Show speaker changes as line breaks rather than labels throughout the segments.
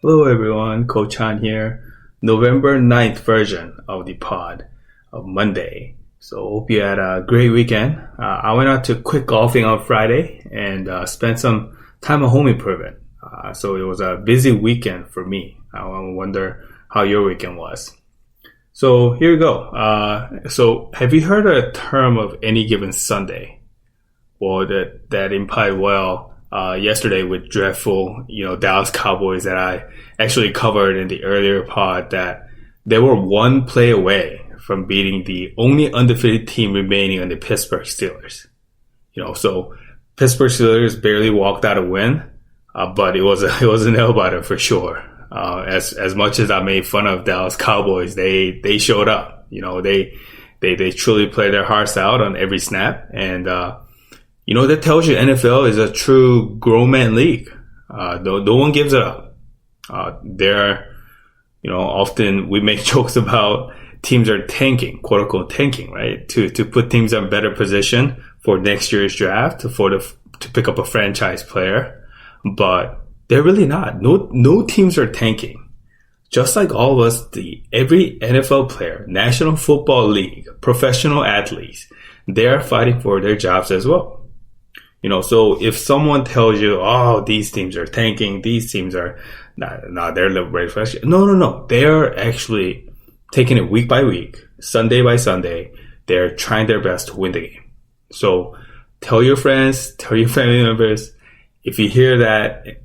Hello everyone, Coach Han here. November 9th version of the pod of Monday. So hope you had a great weekend. I went out to quick golfing on Friday and spent some time at home improvement. So it was a busy weekend for me. I wonder how your weekend was. So here we go. So have you heard a term of any given Sunday? Well, that implied yesterday with dreadful, Dallas Cowboys that I actually covered in the earlier pod that they were one play away from beating the only undefeated team remaining on the Pittsburgh Steelers. So Pittsburgh Steelers barely walked out a win, but it was a nail biter for sure. As much as I made fun of Dallas Cowboys, they showed up. They truly played their hearts out on every snap, and that tells you NFL is a true grown man league. No one gives it up. Often we make jokes about teams are tanking, quote unquote tanking, right? To put teams in better position for next year's draft, to pick up a franchise player. But they're really not. No teams are tanking. Just like all of us, every NFL player, National Football League, professional athletes, they are fighting for their jobs as well. So if someone tells you, oh, these teams are tanking, these teams are, they're ready for next year. No. They're actually taking it week by week, Sunday by Sunday. They're trying their best to win the game. So tell your friends, tell your family members, if you hear that,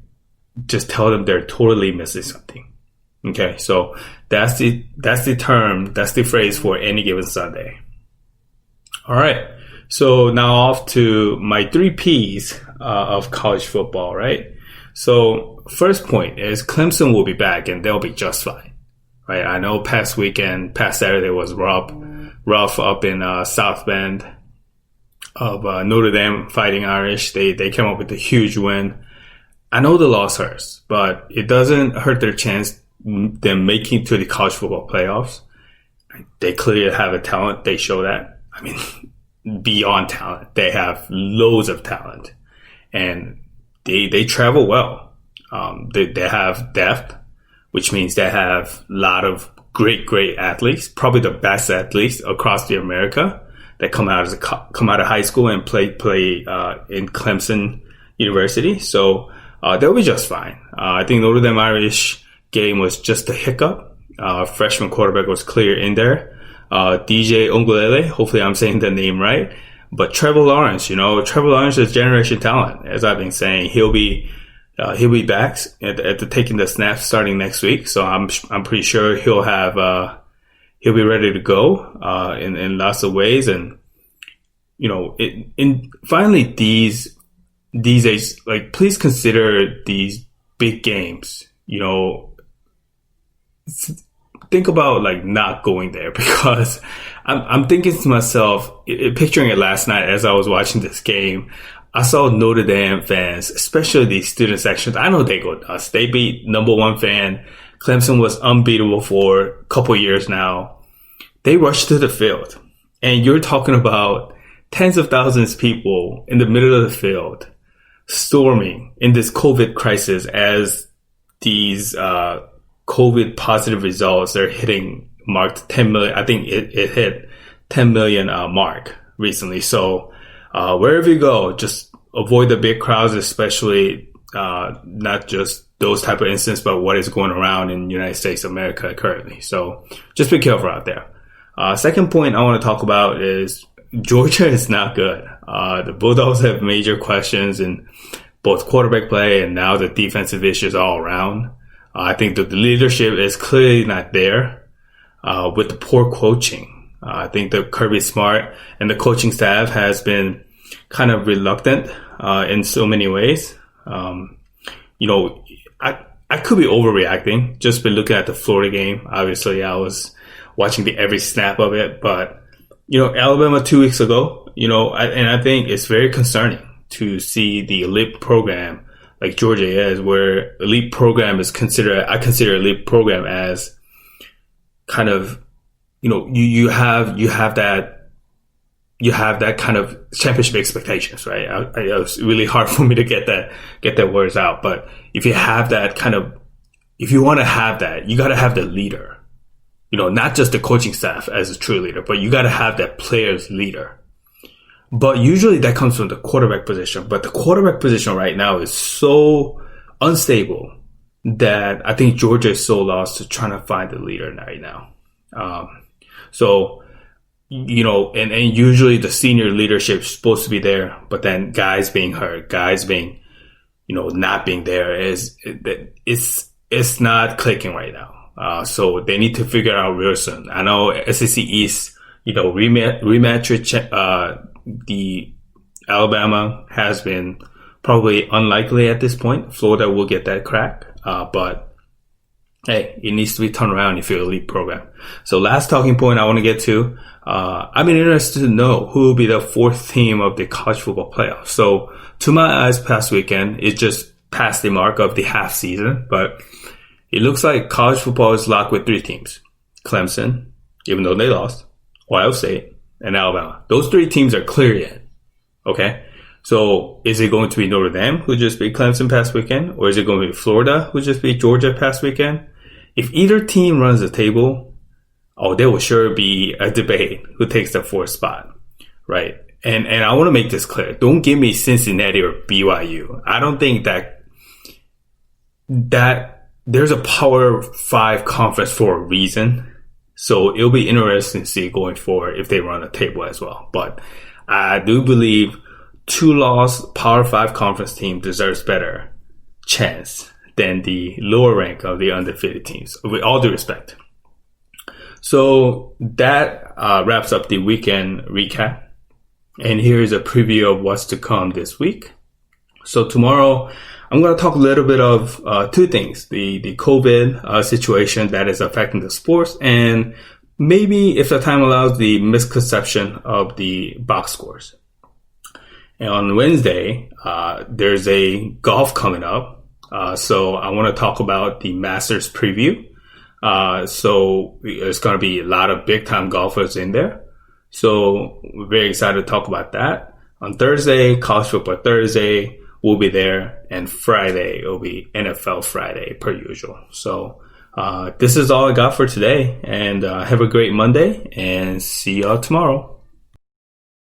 just tell them they're totally missing something. Okay. So that's the term, that's the phrase for any given Sunday. All right. So now off to my 3 Ps of college football, right? So first point is Clemson will be back and they'll be just fine, right? I know past Saturday was rough up in South Bend of Notre Dame Fighting Irish. They came up with a huge win. I know the loss hurts, but it doesn't hurt their chance them making to the college football playoffs. They clearly have a talent. They show that. I mean, beyond talent. They have loads of talent and they travel well. They have depth, which means they have a lot of great athletes, probably the best athletes across the America that come out of high school and play in Clemson University. So they'll be just fine. I think Notre Dame Irish game was just a hiccup. Freshman quarterback was clear in there. DJ Ongulele, hopefully I'm saying the name right. But Trevor Lawrence, Trevor Lawrence is generation talent. As I've been saying, he'll be back at taking the snaps starting next week. So I'm pretty sure he'll be ready to go, in lots of ways. And, finally these days, like, please consider these big games, think about like not going there, because I'm thinking to myself, picturing it last night as I was watching this game, I saw Notre Dame fans, especially the student sections. I know they go nuts. They beat number one fan. Clemson was unbeatable for a couple years now. They rushed to the field, and you're talking about tens of thousands of people in the middle of the field storming in this COVID crisis as these COVID positive results are marked 10 million. I think it hit 10 million mark recently. So wherever you go, just avoid the big crowds, especially not just those type of incidents, but what is going around in the United States of America currently. So just be careful out there. Second point I want to talk about is Georgia is not good. The Bulldogs have major questions in both quarterback play and now the defensive issues all around. I think that the leadership is clearly not there with the poor coaching. I think that Kirby Smart and the coaching staff has been kind of reluctant in so many ways. I could be overreacting just by looking at the Florida game. Obviously, I was watching every snap of it. But, Alabama 2 weeks ago, and I think it's very concerning to see the elite program like Georgia is, where elite program is I consider elite program as kind of, you have that kind of championship expectations, right? It was really hard for me to get that words out. But if you have that kind of if you want to have that, you got to have the leader. Not just the coaching staff as a true leader, but you got to have that player's leader. But usually that comes from the quarterback position. But the quarterback position right now is so unstable that I think Georgia is so lost to trying to find the leader right now. And usually the senior leadership is supposed to be there, but then guys being hurt, guys being, not being there it's not clicking right now. So they need to figure out real soon. I know SEC East, rematch with the Alabama has been probably unlikely at this point. Florida will get that crack. But hey, it needs to be turned around if you're an elite program. So last talking point I want to get to, I've been interested to know who will be the fourth team of the college football playoffs. So to my eyes past weekend, it just passed the mark of the half season, but it looks like college football is locked with three teams. Clemson, even though they lost, Ohio State, and Alabama. Those three teams are clear yet. Okay? So is it going to be Notre Dame, who just beat Clemson past weekend? Or is it going to be Florida, who just beat Georgia past weekend? If either team runs the table, there will sure be a debate who takes the fourth spot. Right? And I want to make this clear. Don't give me Cincinnati or BYU. I don't think that there's a Power 5 conference for a reason. So it'll be interesting to see going forward if they run a table as well. But I do believe 2-loss Power 5 conference team deserves better chance than the lower rank of the undefeated teams, with all due respect. So that wraps up the weekend recap. And here's a preview of what's to come this week. So tomorrow, I'm going to talk a little bit of two things. The COVID situation that is affecting the sports, and maybe, if the time allows, the misconception of the box scores. And on Wednesday, there's a golf coming up. So I want to talk about the Masters preview. So there's going to be a lot of big time golfers in there. So we're very excited to talk about that. On Thursday, College Football Thursday, we'll be there. And Friday, it'll be NFL Friday per usual. So this is all I got for today. And have a great Monday and see y'all tomorrow.